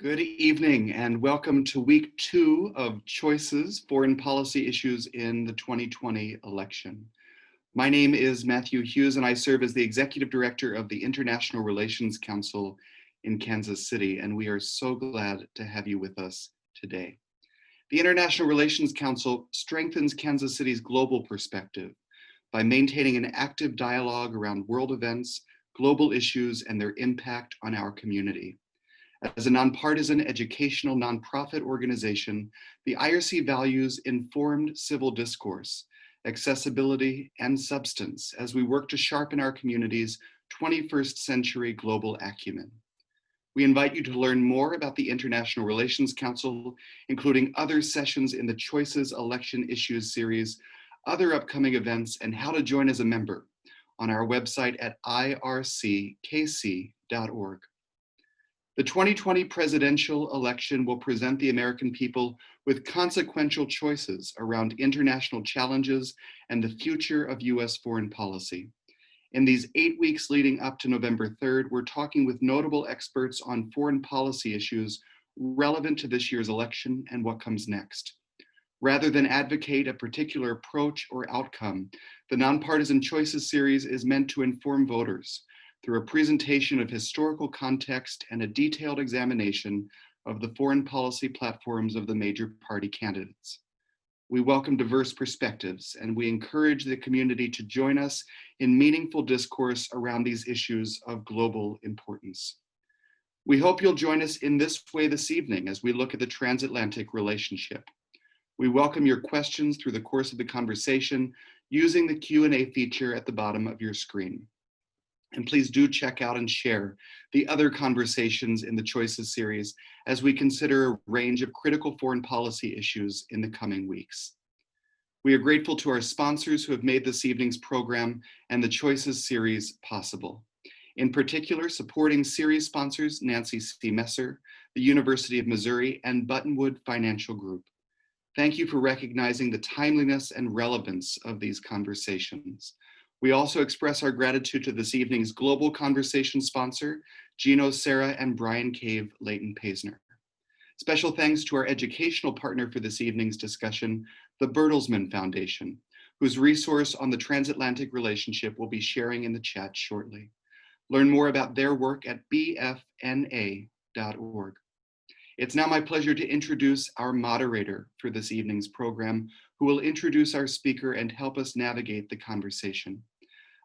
Good evening and welcome to week 2 of Choices, Foreign Policy Issues in the 2020 election. My name is Matthew Hughes and I serve as the Executive Director of the International Relations Council in Kansas City, and we are so glad to have you with us today. The International Relations Council strengthens Kansas City's global perspective by maintaining an active dialogue around world events, global issues, and their impact on our community. As a nonpartisan educational nonprofit organization, the IRC values informed civil discourse, accessibility, and substance as we work to sharpen our community's 21st century global acumen. We invite you to learn more about the International Relations Council, including other sessions in the Choices Election Issues series, other upcoming events, and how to join as a member on our website at irckc.org. The 2020 presidential election will present the American people with consequential choices around international challenges and the future of US foreign policy. In these 8 weeks leading up to November 3rd, we're talking with notable experts on foreign policy issues relevant to this year's election and what comes next. Rather than advocate a particular approach or outcome, the Nonpartisan Choices series is meant to inform voters through a presentation of historical context and a detailed examination of the foreign policy platforms of the major party candidates. We welcome diverse perspectives, and we encourage the community to join us in meaningful discourse around these issues of global importance. We hope you'll join us in this way this evening as we look at the transatlantic relationship. We welcome your questions through the course of the conversation using the Q&A feature at the bottom of your screen. And please do check out and share the other conversations in the Choices series as we consider a range of critical foreign policy issues in the coming weeks. We are grateful to our sponsors who have made this evening's program and the Choices series possible. In particular, supporting series sponsors Nancy C. Messer, the University of Missouri, and Buttonwood Financial Group. Thank you for recognizing the timeliness and relevance of these conversations. We also express our gratitude to this evening's global conversation sponsor, Gino Serra and Brian Cave Leighton Paisner. Special thanks to our educational partner for this evening's discussion, the Bertelsmann Foundation, whose resource on the transatlantic relationship we'll be sharing in the chat shortly. Learn more about their work at bfna.org. It's now my pleasure to introduce our moderator for this evening's program, who will introduce our speaker and help us navigate the conversation.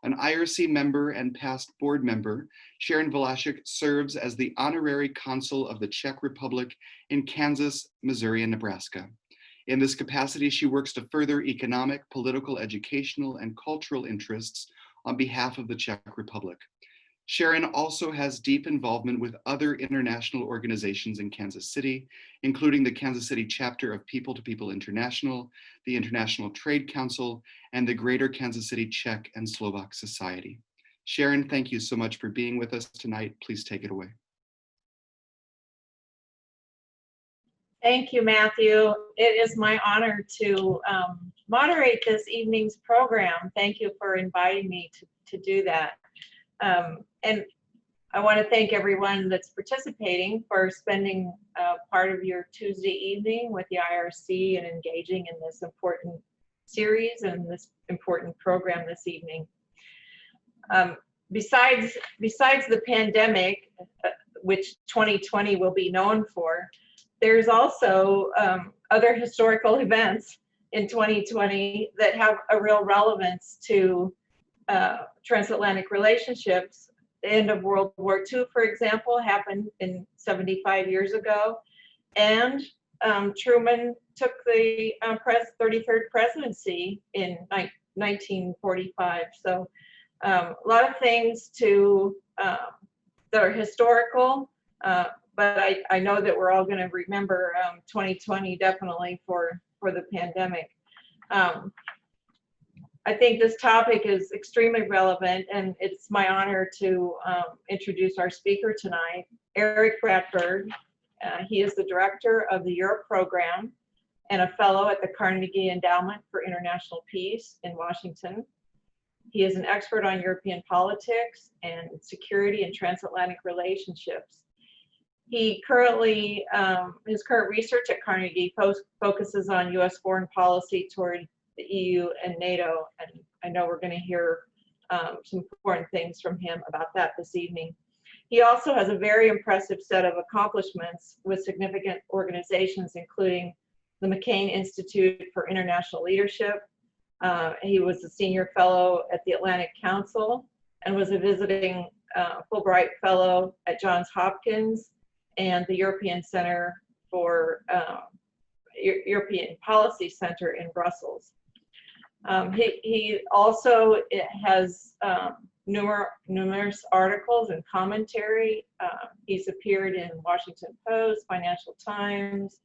An IRC member and past board member, Sharon Valášek serves as the Honorary Consul of the Czech Republic in Kansas, Missouri, and Nebraska. In this capacity, she works to further economic, political, educational, and cultural interests on behalf of the Czech Republic. Sharon also has deep involvement with other international organizations in Kansas City, including the Kansas City chapter of People to People International, the International Trade Council, and the Greater Kansas City Czech and Slovak Society. Sharon, thank you so much for being with us tonight. Please take it away. Thank you, Matthew. It is my honor to moderate this evening's program. Thank you for inviting me to do that. And I want to thank everyone that's participating for spending part of your Tuesday evening with the IRC and engaging in this important series and this important program this evening. Besides the pandemic, which 2020 will be known for, there's also other historical events in 2020 that have a real relevance to transatlantic relationships. The end of World War II, for example, happened in 75 years ago, and Truman took the 33rd presidency in 1945. So a lot of things that are historical, but I know that we're all going to remember 2020 definitely for the pandemic. I think this topic is extremely relevant, and it's my honor to introduce our speaker tonight, Erik Brattberg. He is the director of the Europe program and a fellow at the Carnegie Endowment for International Peace in Washington. He is an expert on European politics and security and transatlantic relationships. He currently, his current research at Carnegie focuses on U.S. foreign policy toward the EU and NATO, and I know we're going to hear some important things from him about that this evening. He also has a very impressive set of accomplishments with significant organizations, including the McCain Institute for International Leadership. He was a senior fellow at the Atlantic Council and was a visiting Fulbright fellow at Johns Hopkins and the European Center for European Policy Center in Brussels. He also has numerous articles and commentary. He's appeared in Washington Post, Financial Times,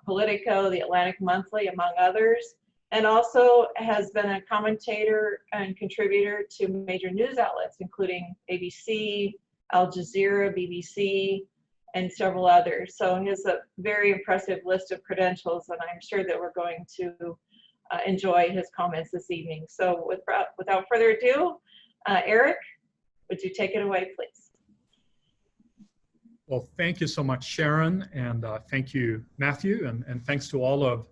Politico, the Atlantic Monthly, among others, and also has been a commentator and contributor to major news outlets, including ABC, Al Jazeera, BBC, and several others. So he has a very impressive list of credentials, and I'm sure that we're going to enjoy his comments this evening. So without further ado, Erik, would you take it away, please? Well, thank you so much, Sharon, and thank you, Matthew, and thanks to all of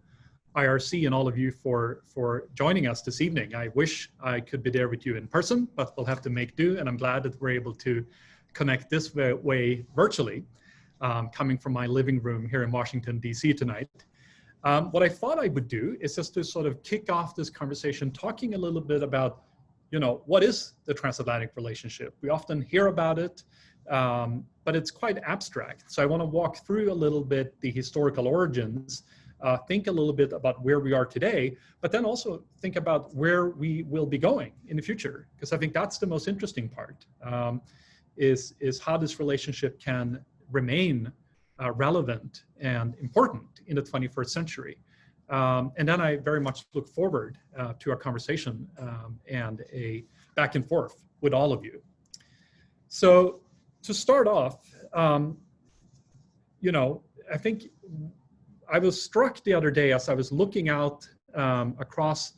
IRC and all of you for joining us this evening. I wish I could be there with you in person, but we'll have to make do, and I'm glad that we're able to connect this way virtually, coming from my living room here in Washington, DC tonight. What I thought I would do is just to sort of kick off this conversation talking a little bit about, you know, what is the transatlantic relationship? We often hear about it, but it's quite abstract. So I want to walk through a little bit the historical origins, think a little bit about where we are today, but then also think about where we will be going in the future, because I think that's the most interesting part, is how this relationship can remain relevant and important in the 21st century. And then I very much look forward to our conversation and a back and forth with all of you. So to start off, you know, I think I was struck the other day as I was looking out across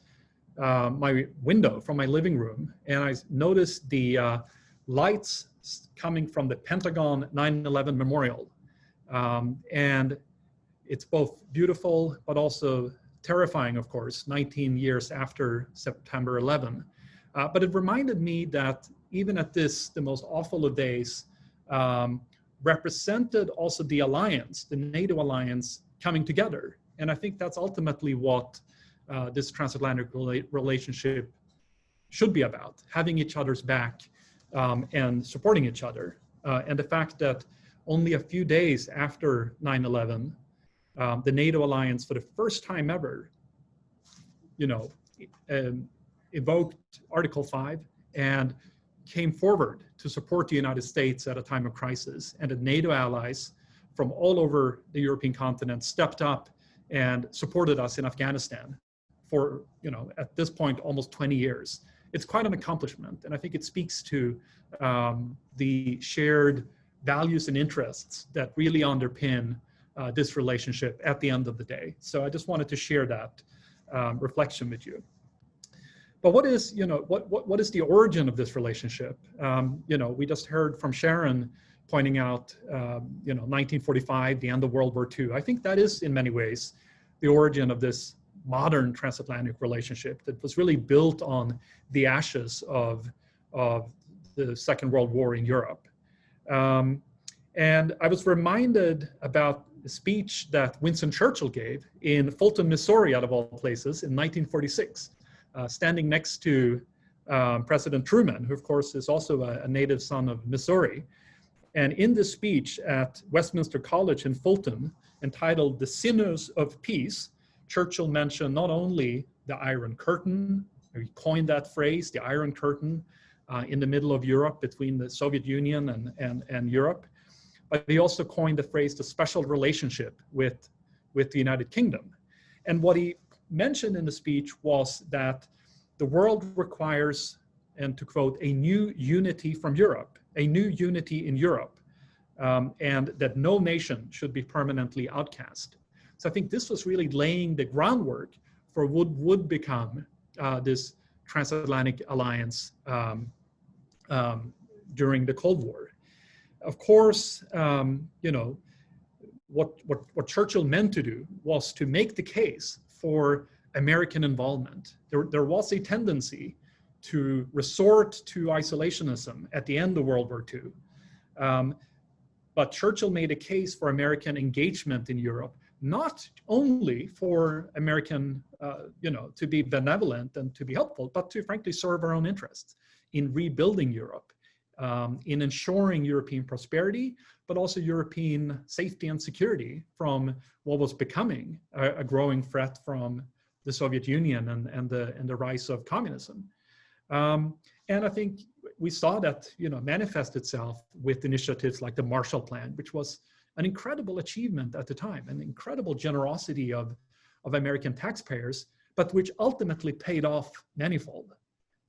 my window from my living room, and I noticed the lights coming from the Pentagon 9/11 Memorial. And it's both beautiful, but also terrifying, of course, 19 years after September 11. But it reminded me that even at this, the most awful of days, represented also the alliance, the NATO alliance coming together. And I think that's ultimately what this transatlantic relationship should be about, having each other's back and supporting each other. And the fact that only a few days after 9/11, the NATO alliance, for the first time ever, you know, evoked Article 5 and came forward to support the United States at a time of crisis. And the NATO allies from all over the European continent stepped up and supported us in Afghanistan for, you know, at this point, almost 20 years. It's quite an accomplishment. And I think it speaks to the shared values and interests that really underpin this relationship at the end of the day. So I just wanted to share that reflection with you. But what is, you know, what is the origin of this relationship? You know, we just heard from Sharon pointing out, you know, 1945, the end of World War II. I think that is in many ways the origin of this modern transatlantic relationship that was really built on the ashes of the Second World War in Europe. And I was reminded about the speech that Winston Churchill gave in Fulton, Missouri, out of all places, in 1946, standing next to President Truman, who of course is also a native son of Missouri. And in this speech at Westminster College in Fulton, entitled "The Sinews of Peace," Churchill mentioned not only the Iron Curtain, he coined that phrase, the Iron Curtain, in the middle of Europe between the Soviet Union and Europe, but he also coined the phrase the special relationship with the United Kingdom. And what he mentioned in the speech was that the world requires, and to quote, a new unity from Europe, a new unity in Europe, and that no nation should be permanently outcast. So I think this was really laying the groundwork for what would become this transatlantic alliance during the Cold War. Of course, you know, what Churchill meant to do was to make the case for American involvement. There was a tendency to resort to isolationism at the end of World War II. But Churchill made a case for American engagement in Europe, not only for American, you know, to be benevolent and to be helpful, but to frankly serve our own interests in rebuilding Europe, in ensuring European prosperity, but also European safety and security from what was becoming a growing threat from the Soviet Union and the rise of communism. And I think we saw that, you know, manifest itself with initiatives like the Marshall Plan, which was an incredible achievement at the time, an incredible generosity of American taxpayers, but which ultimately paid off manifold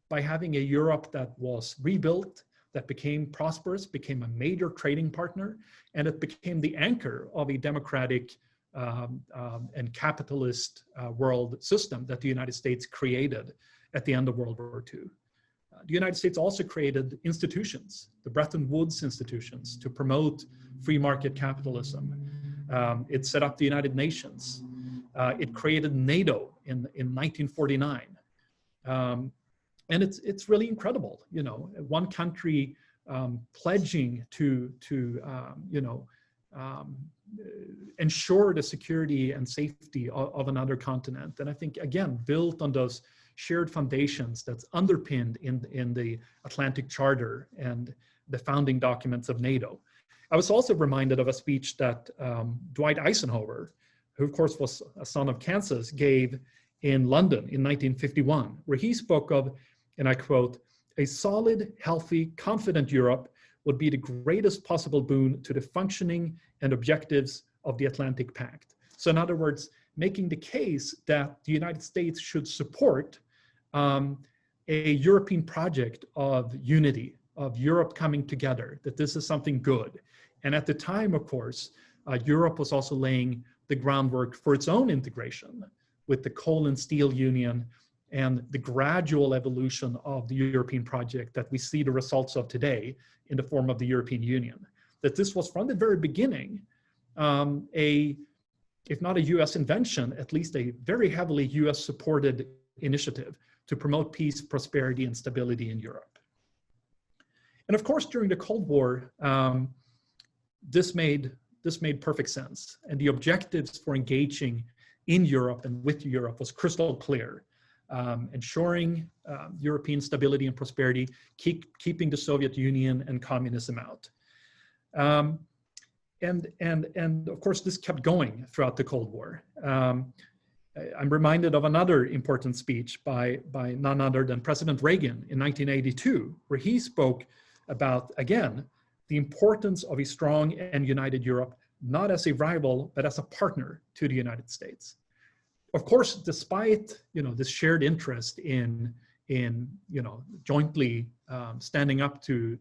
by having a Europe that was rebuilt, that became prosperous, became a major trading partner, and it became the anchor of a democratic and capitalist world system that the United States created at the end of World War II. The United States also created institutions, the Bretton Woods institutions, to promote free market capitalism. It set up the United Nations. It created NATO in 1949. And it's really incredible, you know, one country pledging to you know, ensure the security and safety of another continent. And I think, again, built on those shared foundations that's underpinned in the Atlantic Charter and the founding documents of NATO. I was also reminded of a speech that Dwight Eisenhower, who of course was a son of Kansas, gave in London in 1951, where he spoke of, and I quote, "A solid, healthy, confident Europe would be the greatest possible boon to the functioning and objectives of the Atlantic Pact." So in other words, making the case that the United States should support a European project of unity, of Europe coming together, that this is something good. And at the time, of course, Europe was also laying the groundwork for its own integration with the coal and steel union and the gradual evolution of the European project that we see the results of today in the form of the European Union. That this was from the very beginning, if not a US invention, at least a very heavily US supported initiative to promote peace, prosperity, and stability in Europe. And of course, during the Cold War, this made perfect sense. And the objectives for engaging in Europe and with Europe was crystal clear. Ensuring European stability and prosperity, keeping the Soviet Union and communism out. And of course, this kept going throughout the Cold War. I'm reminded of another important speech by none other than President Reagan in 1982, where he spoke about, again, the importance of a strong and united Europe, not as a rival, but as a partner to the United States. Of course, despite, you know, this shared interest in you know, jointly standing up to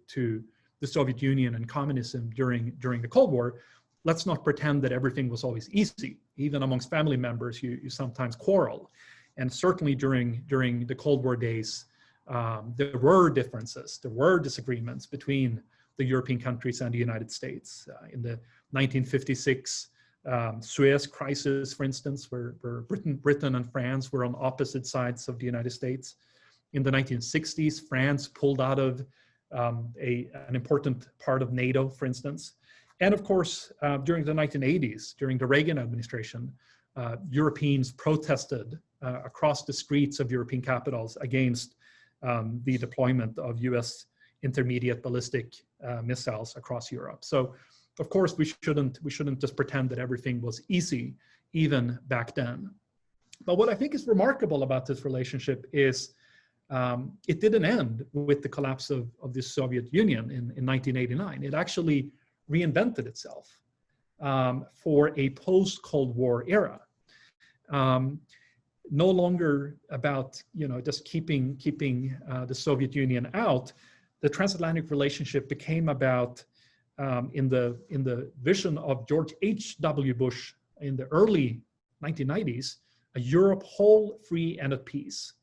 the Soviet Union and communism during the Cold War, let's not pretend that everything was always easy. Even amongst family members, you sometimes quarrel. And certainly during the Cold War days, there were differences, there were disagreements between the European countries and the United States. In the 1956 Suez crisis, for instance, where Britain and France were on opposite sides of the United States. In the 1960s, France pulled out of an important part of NATO, for instance. And of course, during the 1980s, during the Reagan administration, Europeans protested across the streets of European capitals against the deployment of US intermediate ballistic missiles across Europe. So, of course, we shouldn't just pretend that everything was easy, even back then. But what I think is remarkable about this relationship is it didn't end with the collapse of the Soviet Union in 1989. It actually reinvented itself for a post-Cold War era. No longer about, you know, just keeping the Soviet Union out. The transatlantic relationship became about, in the vision of George H.W. Bush in the early 1990s, a Europe whole, free, and at peace.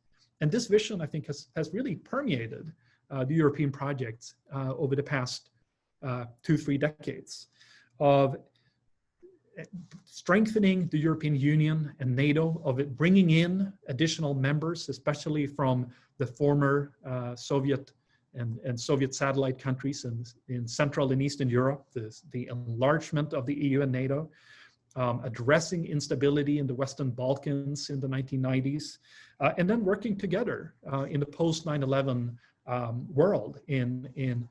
And this vision, I think, has really permeated the European project over the past 2-3 decades of strengthening the European Union and NATO, of it bringing in additional members, especially from the former Soviet and Soviet satellite countries in Central and Eastern Europe, the enlargement of the EU and NATO, addressing instability in the Western Balkans in the 1990s, and then working together in the post 9/11 world in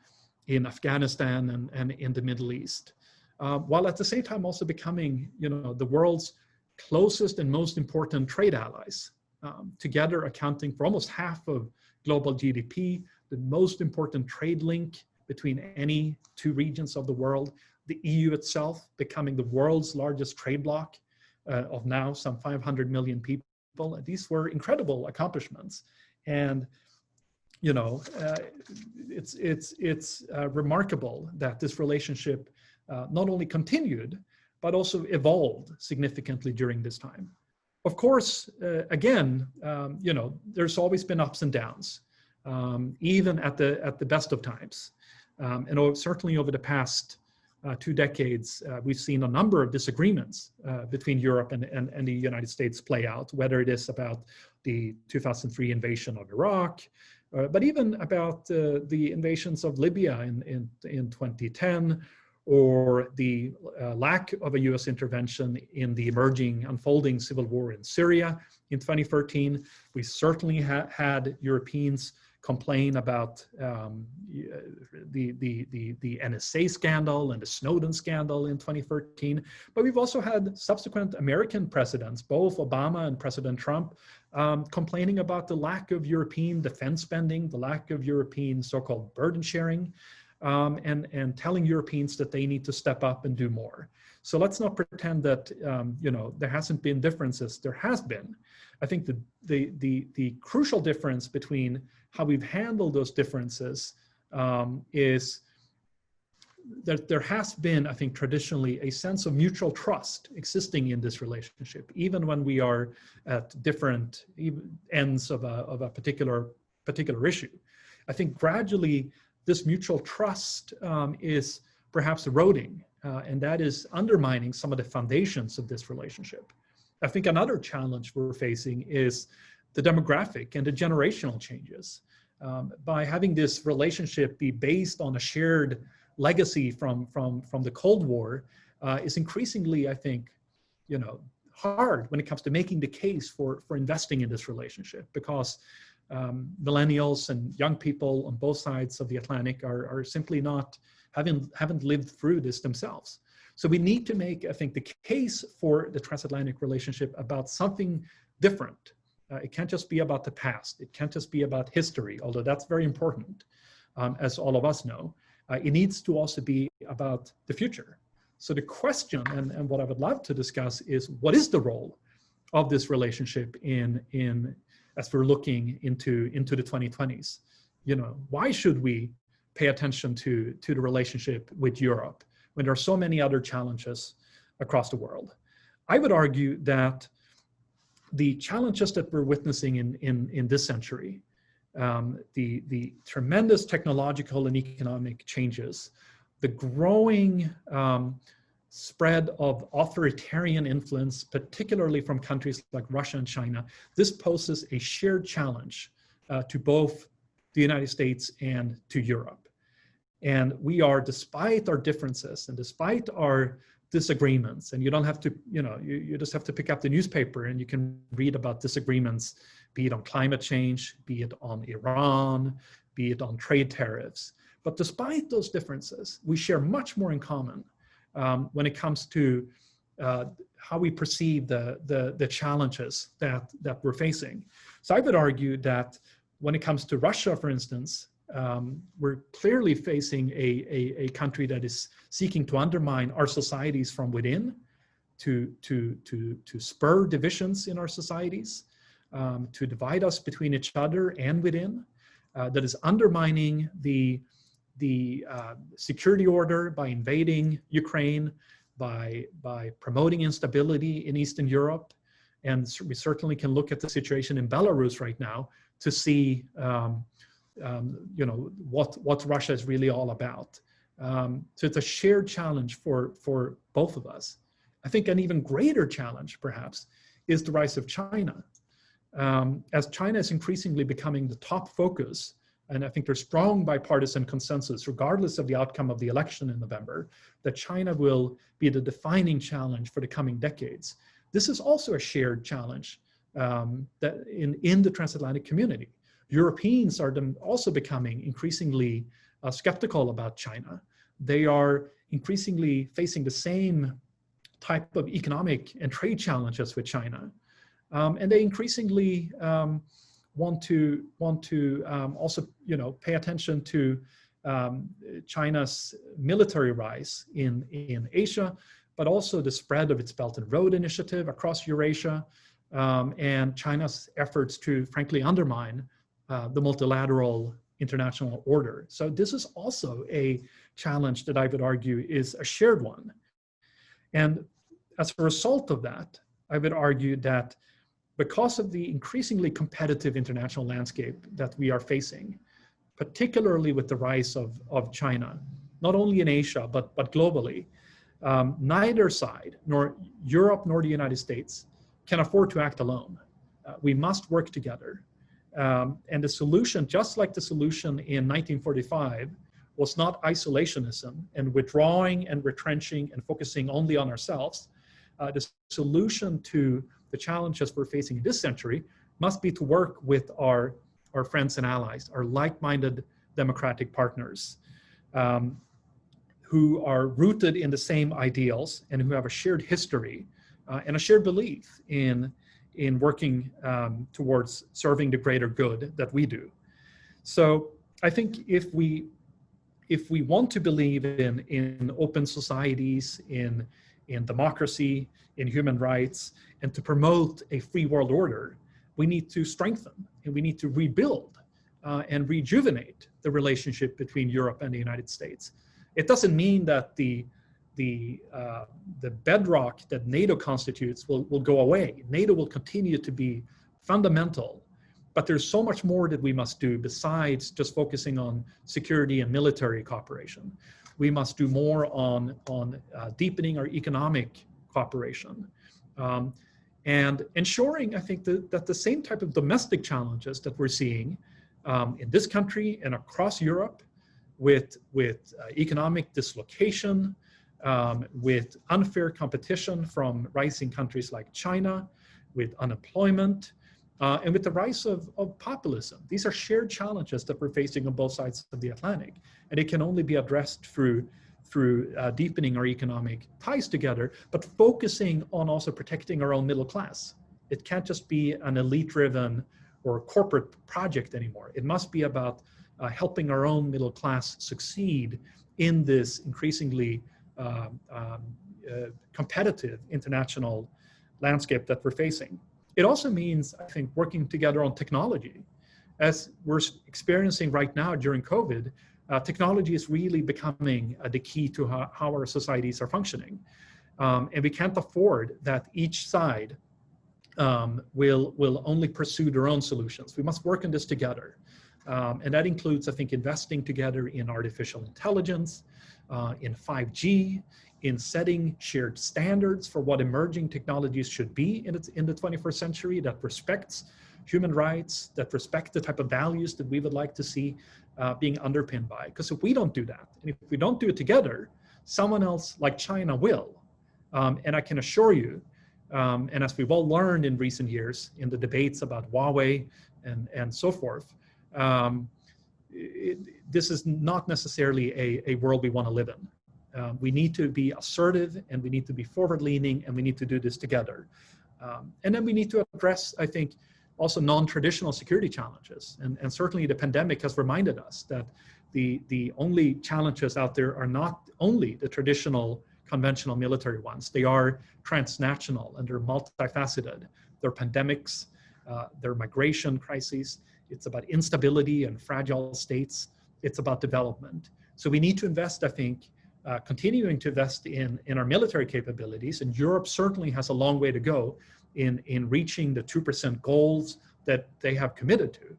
Afghanistan and in the Middle East, while at the same time also becoming, the world's closest and most important trade allies, together accounting for almost half of global GDP, the most important trade link between any two regions of the world, the EU itself becoming the world's largest trade bloc of now some 500 million people. These were incredible accomplishments. And, it's remarkable that this relationship not only continued, but also evolved significantly during this time. Of course, again, there's always been ups and downs, even at the best of times. And certainly over the past 2 decades, we've seen a number of disagreements between Europe and the United States play out, whether it is about the 2003 invasion of Iraq, but even about the invasions of Libya in 2010, or the lack of a US intervention in the unfolding civil war in Syria in 2013. We certainly had Europeans complain about the NSA scandal and the Snowden scandal in 2013. But we've also had subsequent American presidents, both Obama and President Trump, complaining about the lack of European defense spending, the lack of European so-called burden sharing, and telling Europeans that they need to step up and do more. So let's not pretend that there hasn't been differences. There has been. I think the crucial difference between how we've handled those differences is that there has been, I think, traditionally a sense of mutual trust existing in this relationship, even when we are at different ends of a particular issue. I think gradually this mutual trust is perhaps eroding, and that is undermining some of the foundations of this relationship. I think another challenge we're facing is the demographic and the generational changes. By having this relationship be based on a shared legacy from the Cold War is increasingly, I think, hard when it comes to making the case for investing in this relationship, because millennials and young people on both sides of the Atlantic are simply haven't lived through this themselves. So we need to make, I think, the case for the transatlantic relationship about something different. It can't just be about the past. It can't just be about history, although that's very important, as all of us know. It needs to also be about the future. So the question, and what I would love to discuss, is what is the role of this relationship in as we're looking into the 2020s? Why should we pay attention to the relationship with Europe when there are so many other challenges across the world? I would argue that the challenges that we're witnessing in this century, the tremendous technological and economic changes, the growing spread of authoritarian influence, particularly from countries like Russia and China, this poses a shared challenge to both the United States and to Europe. And we are, despite our differences and despite our disagreements, and you don't have to, you just have to pick up the newspaper and you can read about disagreements, be it on climate change, be it on Iran, be it on trade tariffs. But despite those differences, we share much more in common when it comes to how we perceive the challenges that we're facing. So I would argue that when it comes to Russia, for instance, we're clearly facing a country that is seeking to undermine our societies from within, to spur divisions in our societies, to divide us between each other and within, that is undermining the security order by invading Ukraine, by promoting instability in Eastern Europe. And we certainly can look at the situation in Belarus right now to see what Russia is really all about. So it's a shared challenge for both of us. I think an even greater challenge, perhaps, is the rise of China. As China is increasingly becoming the top focus, and I think there's strong bipartisan consensus, regardless of the outcome of the election in November, that China will be the defining challenge for the coming decades. This is also a shared challenge that in the transatlantic community. Europeans are also becoming increasingly skeptical about China. They are increasingly facing the same type of economic and trade challenges with China. And they increasingly want to also, pay attention to China's military rise in Asia, but also the spread of its Belt and Road Initiative across Eurasia, and China's efforts to, frankly, undermine the multilateral international order. So this is also a challenge that I would argue is a shared one. And as a result of that, I would argue that because of the increasingly competitive international landscape that we are facing, particularly with the rise of China, not only in Asia, but globally, neither side, nor Europe nor the United States, can afford to act alone. We must work together. And the solution, just like the solution in 1945, was not isolationism and withdrawing and retrenching and focusing only on ourselves. The solution to the challenges we're facing in this century must be to work with our friends and allies, our like-minded democratic partners, who are rooted in the same ideals and who have a shared history and a shared belief in working towards serving the greater good that we do. So I think if we want to believe in open societies, in democracy, in human rights, and to promote a free world order, we need to strengthen and we need to rebuild and rejuvenate the relationship between Europe and the United States. It doesn't mean that the bedrock that NATO constitutes will go away. NATO will continue to be fundamental, but there's so much more that we must do besides just focusing on security and military cooperation. We must do more on deepening our economic cooperation and ensuring, I think, that the same type of domestic challenges that we're seeing in this country and across Europe with economic dislocation, with unfair competition from rising countries like China, with unemployment, and with the rise of populism. These are shared challenges that we're facing on both sides of the Atlantic, and it can only be addressed through deepening our economic ties together, but focusing on also protecting our own middle class. It can't just be an elite-driven or corporate project anymore. It must be about helping our own middle class succeed in this increasingly competitive international landscape that we're facing. It also means, I think, working together on technology. As we're experiencing right now during COVID, technology is really becoming the key to how our societies are functioning. And we can't afford that each side will only pursue their own solutions. We must work on this together. And that includes, I think, investing together in artificial intelligence, in 5G, in setting shared standards for what emerging technologies should be in the 21st century that respects human rights, that respect the type of values that we would like to see being underpinned by. Because if we don't do that, and if we don't do it together, someone else like China will. And I can assure you, and as we've all learned in recent years in the debates about Huawei and so forth, this is not necessarily a world we want to live in. We need to be assertive and we need to be forward-leaning and we need to do this together. And then we need to address, I think, also non-traditional security challenges. And certainly the pandemic has reminded us that the only challenges out there are not only the traditional conventional military ones. They are transnational and they're multifaceted. They're pandemics, they're migration crises. It's about instability and fragile states. It's about development. So we need to invest, I think, continuing to invest in our military capabilities. And Europe certainly has a long way to go in reaching the 2% goals that they have committed to.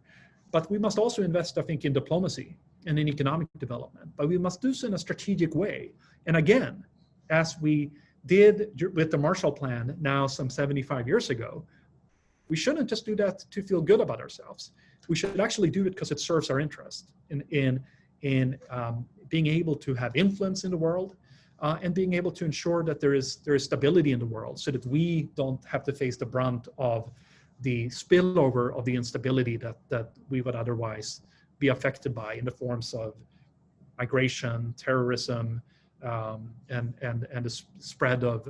But we must also invest, I think, in diplomacy. and in economic development, but we must do so in a strategic way. And again, as we did with the Marshall Plan now some 75 years ago, we shouldn't just do that to feel good about ourselves. We should actually do it because it serves our interest in being able to have influence in the world, and being able to ensure that there is stability in the world, so that we don't have to face the brunt of the spillover of the instability that we would otherwise be affected by in the forms of migration, terrorism, and the spread of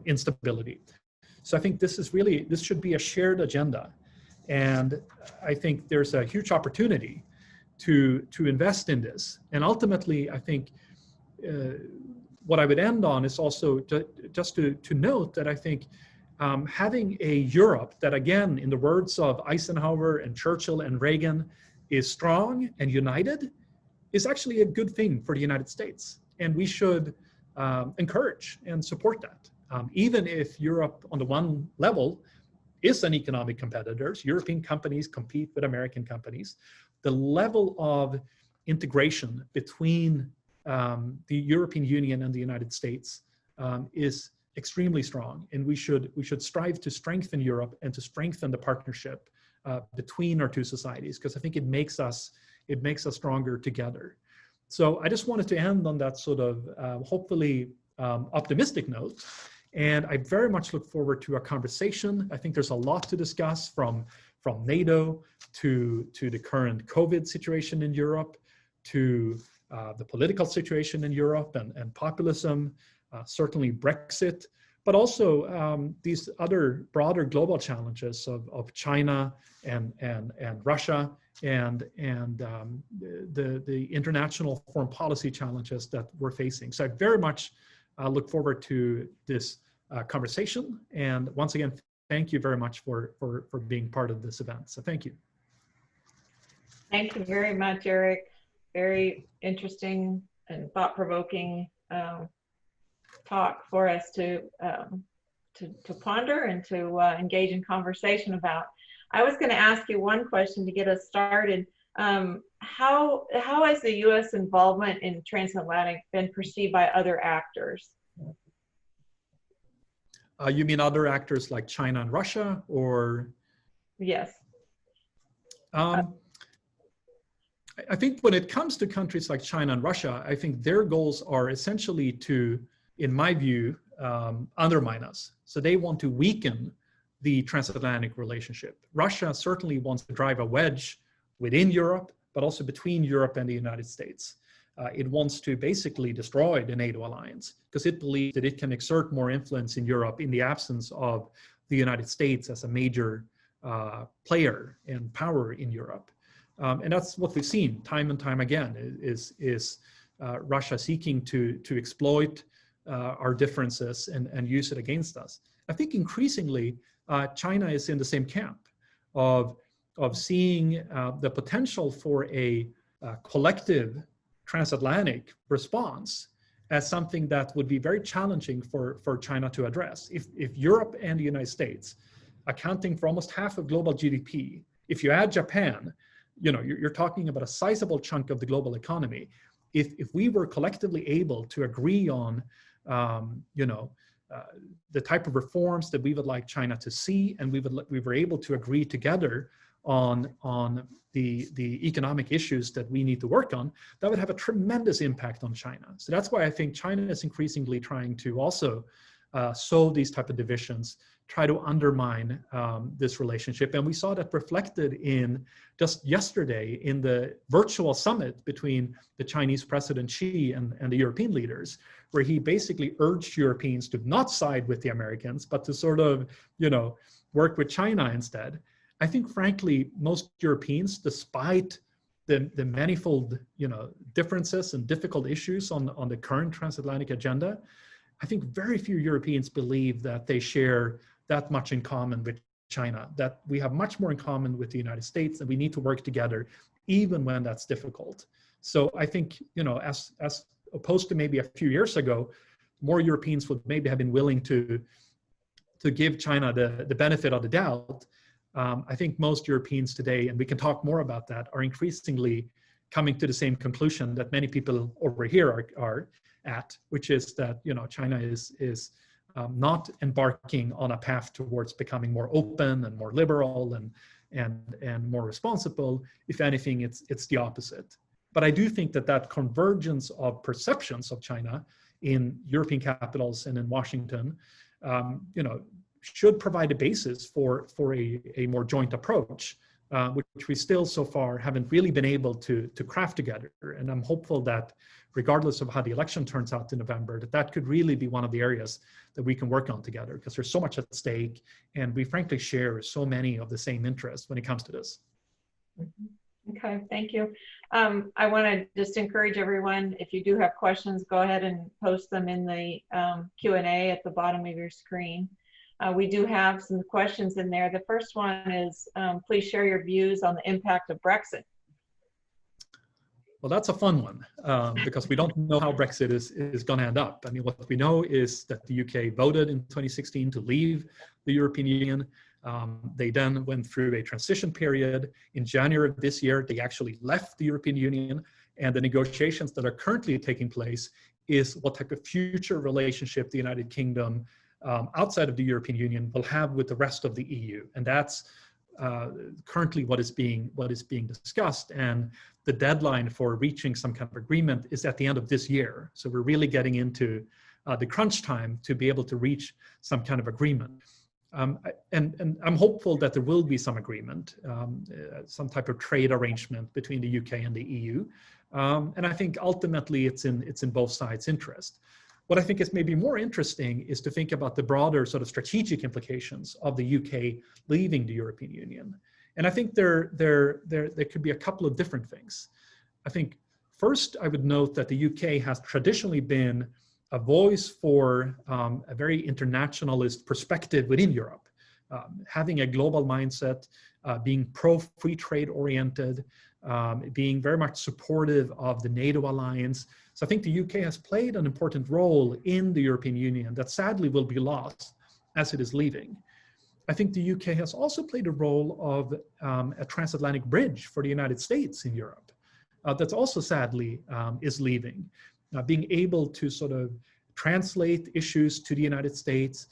instability. So I think this should be a shared agenda. And I think there's a huge opportunity to invest in this. And ultimately, I think what I would end on is also just to note that I think having a Europe that, again, in the words of Eisenhower and Churchill and Reagan, is strong and united is actually a good thing for the United States. And we should encourage and support that. Even if Europe, on the one level, is an economic competitor, European companies compete with American companies, the level of integration between the European Union and the United States is extremely strong, and we should strive to strengthen Europe and to strengthen the partnership between our two societies, because I think it makes us stronger together. So I just wanted to end on that sort of hopefully optimistic note, and I very much look forward to a conversation. I think there's a lot to discuss, from NATO to the current COVID situation in Europe, to the political situation in Europe and populism, certainly Brexit, but also these other broader global challenges of China and Russia and the international foreign policy challenges that we're facing. So I very much look forward to this conversation. And once again, thank you very much for being part of this event. So thank you. Thank you very much, Erik. Very interesting and thought-provoking talk for us to ponder and to engage in conversation about. I was going to ask you one question to get us started. How has the U.S. involvement in transatlantic been perceived by other actors? You mean other actors like China and Russia, or? Yes. I think when it comes to countries like China and Russia, I think their goals are essentially to, in my view, undermine us. So they want to weaken the transatlantic relationship. Russia certainly wants to drive a wedge within Europe, but also between Europe and the United States. It wants to basically destroy the NATO alliance because it believes that it can exert more influence in Europe in the absence of the United States as a major player and power in Europe. And that's what we've seen time and time again, is Russia seeking to exploit our differences and use it against us. I think increasingly, China is in the same camp of seeing the potential for a collective transatlantic response as something that would be very challenging for China to address. If Europe and the United States, accounting for almost half of global GDP, if you add Japan, you're talking about a sizable chunk of the global economy. If we were collectively able to agree on, the type of reforms that we would like China to see, and we were able to agree together on the economic issues that we need to work on, that would have a tremendous impact on China. So that's why I think China is increasingly trying to also sow these type of divisions, try to undermine this relationship. And we saw that reflected in just yesterday in the virtual summit between the Chinese President Xi and the European leaders, where he basically urged Europeans to not side with the Americans, but to sort of, work with China instead. I think, frankly, most Europeans, despite the manifold, differences and difficult issues on the current transatlantic agenda, I think very few Europeans believe that they share that much in common with China, that we have much more in common with the United States, and we need to work together even when that's difficult. So I think, as opposed to maybe a few years ago, more Europeans would maybe have been willing to give China the benefit of the doubt. I think most Europeans today, and we can talk more about that, are increasingly coming to the same conclusion that many people over here are at, which is that, you know, China is not embarking on a path towards becoming more open and more liberal and more responsible. If anything, it's the opposite. But I do think that convergence of perceptions of China in European capitals and in Washington, you know, should provide a basis for a more joint approach, which we still so far haven't really been able to craft together. And I'm hopeful that regardless of how the election turns out in November, that could really be one of the areas that we can work on together, because there's so much at stake and we frankly share so many of the same interests when it comes to this. Okay, thank you. I want to just encourage everyone, if you do have questions, go ahead and post them in the Q&A at the bottom of your screen. We do have some questions in there. The first one is, please share your views on the impact of Brexit. Well, that's a fun one, because we don't know how Brexit is going to end up. I mean, what we know is that the UK voted in 2016 to leave the European Union. They then went through a transition period. In January of this year, they actually left the European Union, and the negotiations that are currently taking place is what type of future relationship the United Kingdom outside of the European Union will have with the rest of the EU. And that's currently what is being discussed. And the deadline for reaching some kind of agreement is at the end of this year. So we're really getting into the crunch time to be able to reach some kind of agreement. And I'm hopeful that there will be some agreement, some type of trade arrangement between the UK and the EU. And I think ultimately it's in both sides' interest. What I think is maybe more interesting is to think about the broader sort of strategic implications of the UK leaving the European Union. And I think there could be a couple of different things. I think first, I would note that the UK has traditionally been a voice for a very internationalist perspective within Europe, having a global mindset, being pro-free trade oriented, being very much supportive of the NATO alliance. So I think the UK has played an important role in the European Union that sadly will be lost as it is leaving. I think the UK has also played a role of a transatlantic bridge for the United States in Europe. That's also sadly is leaving. Being able to sort of translate issues to the United States,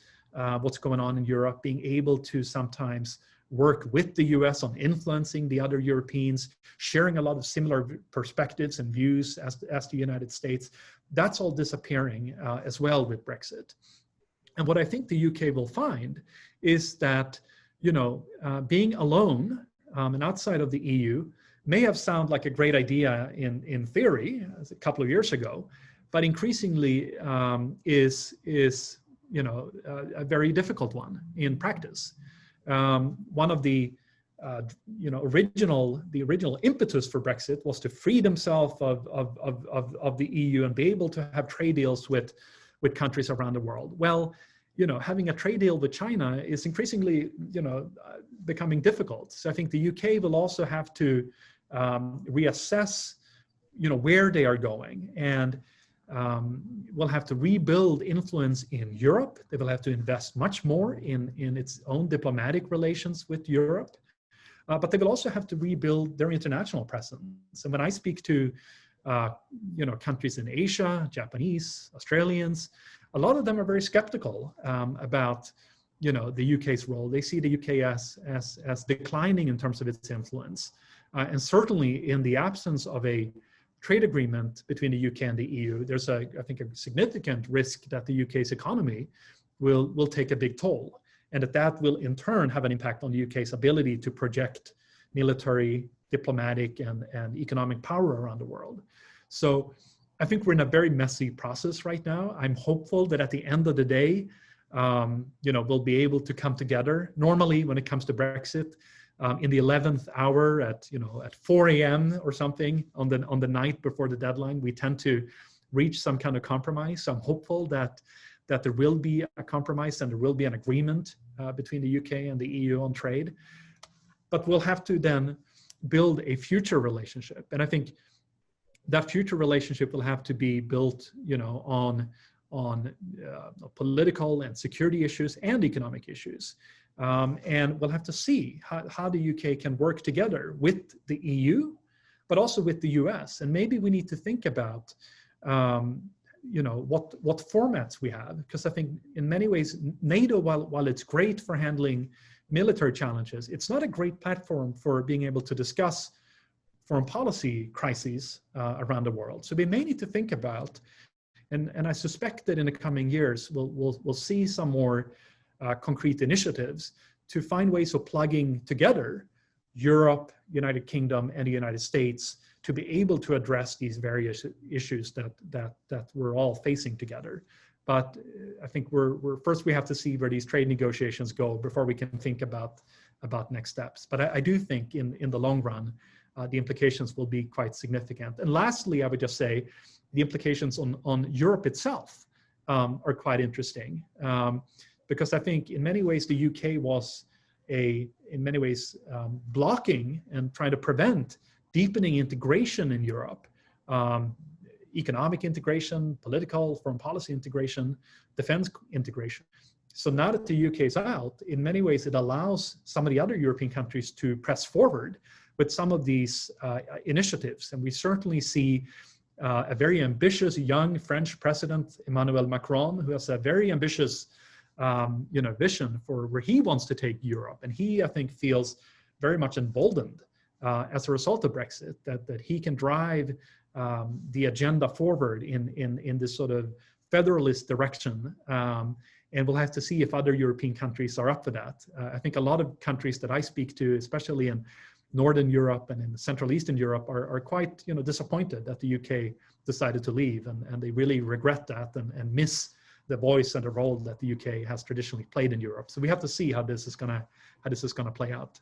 what's going on in Europe, being able to sometimes work with the US on influencing the other Europeans, sharing a lot of similar perspectives and views as the United States, that's all disappearing as well with Brexit. And what I think the UK will find is that, you know, being alone and outside of the EU may have sounded like a great idea in theory as a couple of years ago, but increasingly is you know, a very difficult one in practice. One of the you know, original impetus for Brexit was to free themselves of the EU and be able to have trade deals with countries around the world. Well, you know, having a trade deal with China is increasingly, you know, becoming difficult. So I think the UK will also have to reassess, you know, where they are going, and will have to rebuild influence in Europe. They will have to invest much more in its own diplomatic relations with Europe, but they will also have to rebuild their international presence. And when I speak to you know, countries in Asia, Japanese, Australians, a lot of them are very skeptical about, you know, the UK's role. They see the UK as declining in terms of its influence, and certainly in the absence of a trade agreement between the UK and the EU, there's I think a significant risk that the UK's economy will take a big toll, and that will in turn have an impact on the UK's ability to project military, diplomatic, and economic power around the world. So I think we're in a very messy process right now. I'm hopeful that at the end of the day, you know, we'll be able to come together. Normally, when it comes to Brexit, in the 11th hour at 4 a.m. or something on the night before the deadline, we tend to reach some kind of compromise. So I'm hopeful that there will be a compromise and there will be an agreement between the UK and the EU on trade. But we'll have to then build a future relationship, and I think that future relationship will have to be built, you know, on political and security issues and economic issues. And we'll have to see how the UK can work together with the EU, but also with the US. And maybe we need to think about, what formats we have, because I think in many ways, NATO, while it's great for handling military challenges, it's not a great platform for being able to discuss foreign policy crises around the world. So we may need to think about, and I suspect that in the coming years, we'll see some more concrete initiatives to find ways of plugging together Europe, United Kingdom, and the United States to be able to address these various issues that we're all facing together. But I think first we have to see where these trade negotiations go before we can think about next steps. But I do think in the long run, the implications will be quite significant. And lastly, I would just say the implications on Europe itself are quite interesting, because I think in many ways the UK was blocking and trying to prevent deepening integration in Europe, economic integration, political, foreign policy integration, defense integration. So now that the UK is out, in many ways it allows some of the other European countries to press forward with some of these initiatives. And we certainly see a very ambitious young French president, Emmanuel Macron, who has a very ambitious vision for where he wants to take Europe. And he, I think, feels very much emboldened as a result of Brexit, that he can drive the agenda forward in this sort of federalist direction. And we'll have to see if other European countries are up for that. I think a lot of countries that I speak to, especially in Northern Europe and in Central Eastern Europe, are quite disappointed that the UK decided to leave, and they really regret that and miss the voice and the role that the UK has traditionally played in Europe. So we have to see how this is gonna play out.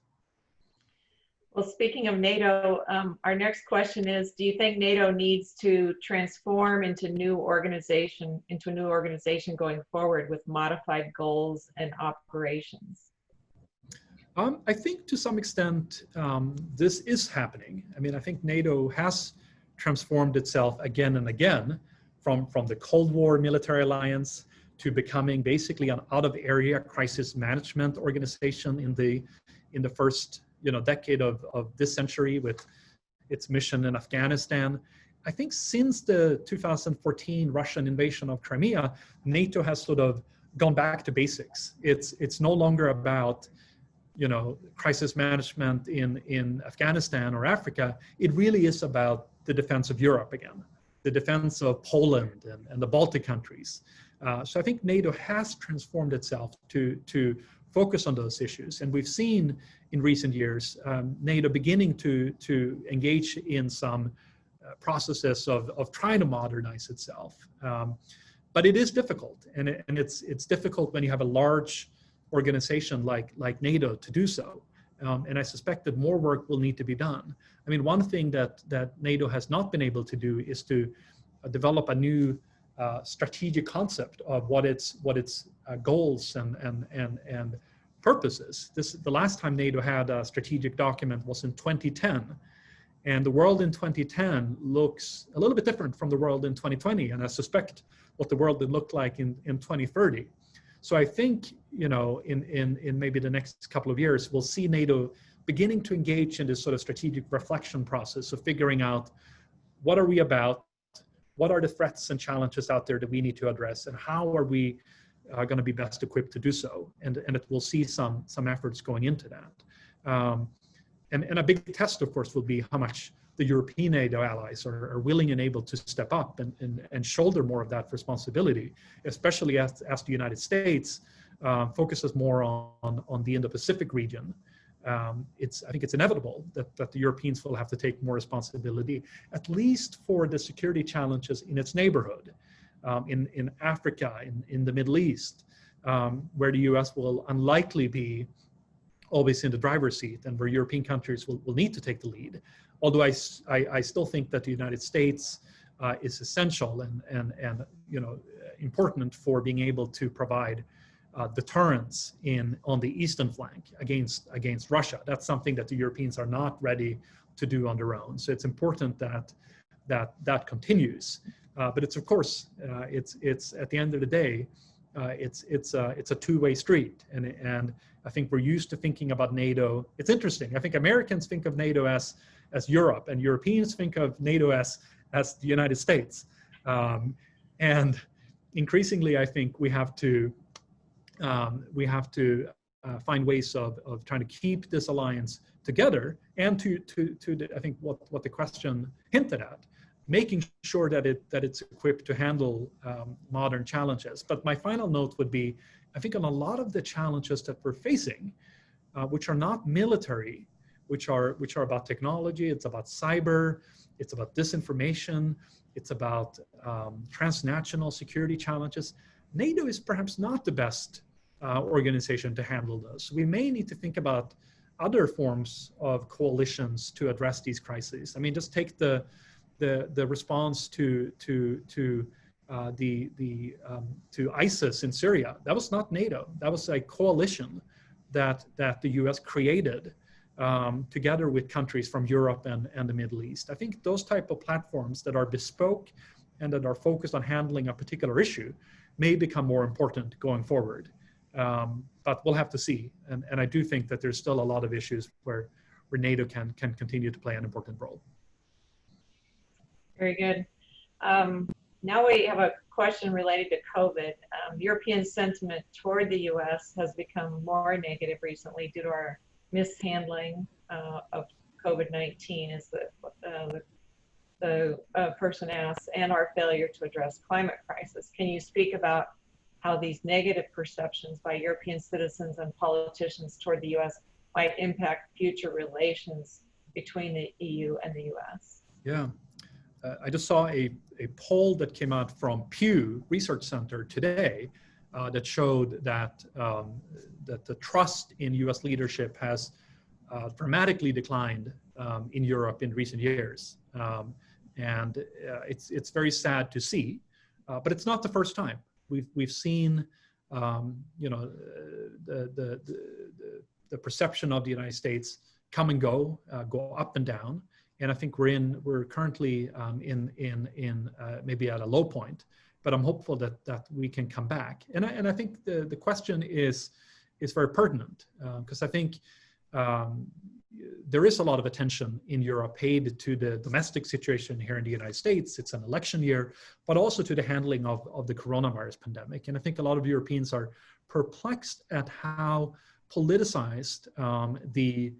Well, speaking of NATO, our next question is: do you think NATO needs to transform into a new organization going forward with modified goals and operations? I think to some extent this is happening. I mean, I think NATO has transformed itself again and again from the Cold War military alliance to becoming basically an out-of-area crisis management organization in the first decade of this century with its mission in Afghanistan. I think since the 2014 Russian invasion of Crimea, NATO has sort of gone back to basics. It's no longer about crisis management in Afghanistan or Africa. It really is about the defense of Europe again, the defense of Poland and the Baltic countries. So I think NATO has transformed itself to focus on those issues. And we've seen in recent years, NATO beginning to engage in some processes of trying to modernize itself. But it is difficult, and it's difficult when you have a large organization like NATO to do so. And I suspect that more work will need to be done. I mean, one thing that NATO has not been able to do is to develop a new strategic concept of what its goals and purposes. The last time NATO had a strategic document was in 2010. And the world in 2010 looks a little bit different from the world in 2020. And I suspect what the world would look like in 2030. So I think, in maybe the next couple of years, we'll see NATO beginning to engage in this sort of strategic reflection process of figuring out what are we about, what are the threats and challenges out there that we need to address, and how are we going to be best equipped to do so. And it will see some efforts going into that. And a big test, of course, will be how much the European NATO allies are willing and able to step up and shoulder more of that responsibility, especially as the United States focuses more on the Indo-Pacific region. I think it's inevitable that the Europeans will have to take more responsibility, at least for the security challenges in its neighborhood, in Africa, in the Middle East, where the US will unlikely be always in the driver's seat, and where European countries will need to take the lead. Although I still think that the United States is essential and important for being able to provide deterrence on the eastern flank against Russia. That's something that the Europeans are not ready to do on their own. So it's important that continues. But it's, of course, it's at the end of the day, It's a two-way street, and I think we're used to thinking about NATO. It's interesting. I think Americans think of NATO as Europe, and Europeans think of NATO as the United States. And increasingly, I think we have to find ways of trying to keep this alliance together, and I think what the question hinted at, making sure that it's equipped to handle modern challenges. But my final note would be, I think on a lot of the challenges that we're facing, which are not military, which are about technology, it's about cyber, it's about disinformation, it's about transnational security challenges. NATO is perhaps not the best organization to handle those. We may need to think about other forms of coalitions to address these crises. I mean, just take the response to ISIS in Syria. That was not NATO. That was a coalition that the U.S. created together with countries from Europe and the Middle East. I think those type of platforms that are bespoke and that are focused on handling a particular issue may become more important going forward. But we'll have to see. And I do think that there's still a lot of issues where NATO can continue to play an important role. Very good. Now we have a question related to COVID. European sentiment toward the U.S. has become more negative recently due to our mishandling of COVID-19, as the person asks, and our failure to address climate crisis. Can you speak about how these negative perceptions by European citizens and politicians toward the U.S. might impact future relations between the EU and the U.S.? Yeah. I just saw a poll that came out from Pew Research Center today that showed that the trust in U.S. leadership has dramatically declined in Europe in recent years, and it's very sad to see. But it's not the first time. We've seen the perception of the United States come and go up and down. And I think we're currently in maybe at a low point, but I'm hopeful that we can come back. And I think the question is very pertinent, because I think there is a lot of attention in Europe paid to the domestic situation here in the United States. It's an election year, but also to the handling of the coronavirus pandemic. And I think a lot of Europeans are perplexed at how politicized the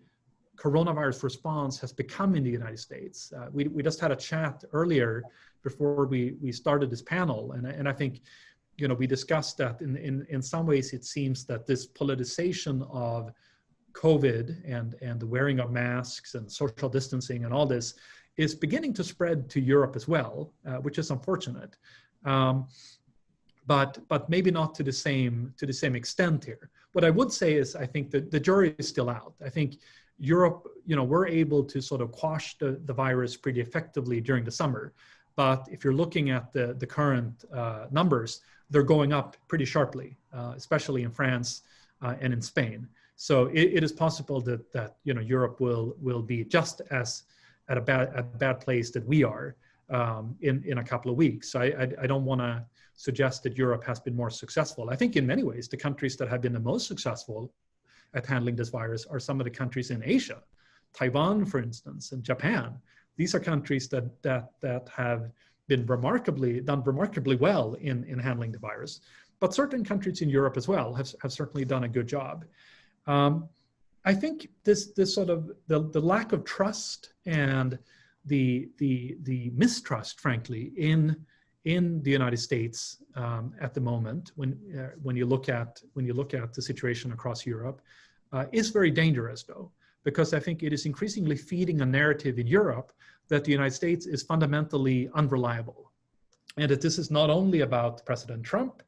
coronavirus response has become in the United States. We just had a chat earlier before we started this panel, and I think we discussed that in some ways it seems that this politicization of COVID and the wearing of masks and social distancing and all this is beginning to spread to Europe as well, which is unfortunate, but maybe not to the same extent here. What I would say is I think that the jury is still out. I think Europe, we're able to sort of quash the virus pretty effectively during the summer. But if you're looking at the current numbers, they're going up pretty sharply, especially in France and in Spain. So it is possible that Europe will be just as at a bad place that we are in a couple of weeks. So I don't want to suggest that Europe has been more successful. I think in many ways, the countries that have been the most successful at handling this virus are some of the countries in Asia, Taiwan, for instance, and Japan. These are countries that have been done remarkably well in handling the virus. But certain countries in Europe as well have certainly done a good job. I think this sort of the lack of trust and the mistrust, frankly, in the United States at the moment, when you look at the situation across Europe, is very dangerous, though, because I think it is increasingly feeding a narrative in Europe that the United States is fundamentally unreliable, and that this is not only about President Trump.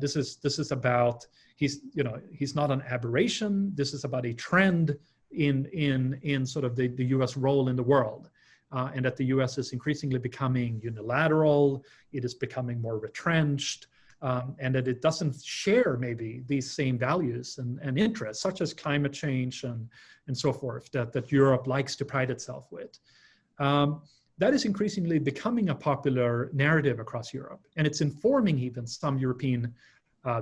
This is about he's not an aberration. This is about a trend in sort of the U.S. role in the world. And that the U.S. is increasingly becoming unilateral, it is becoming more retrenched, and that it doesn't share maybe these same values and interests, such as climate change and so forth, that Europe likes to pride itself with. That is increasingly becoming a popular narrative across Europe, and it's informing even some European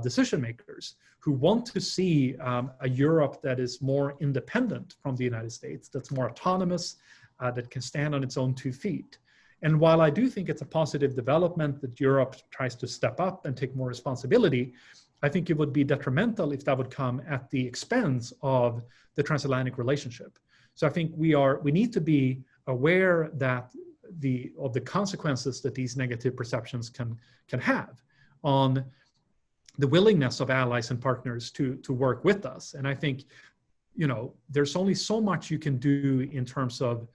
decision makers who want to see a Europe that is more independent from the United States, that's more autonomous, that can stand on its own 2 feet. And while I do think it's a positive development that Europe tries to step up and take more responsibility, I think it would be detrimental if that would come at the expense of the transatlantic relationship. So I think we need to be aware that of the consequences that these negative perceptions can have on the willingness of allies and partners to work with us. And I think, there's only so much you can do in terms of,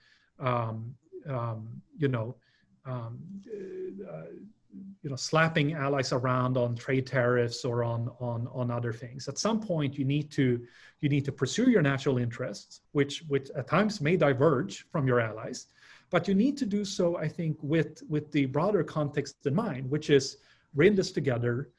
slapping allies around on trade tariffs or on other things. At some point, you need to pursue your national interests, which at times may diverge from your allies, but you need to do so, I think, with the broader context in mind, which is we're in this together.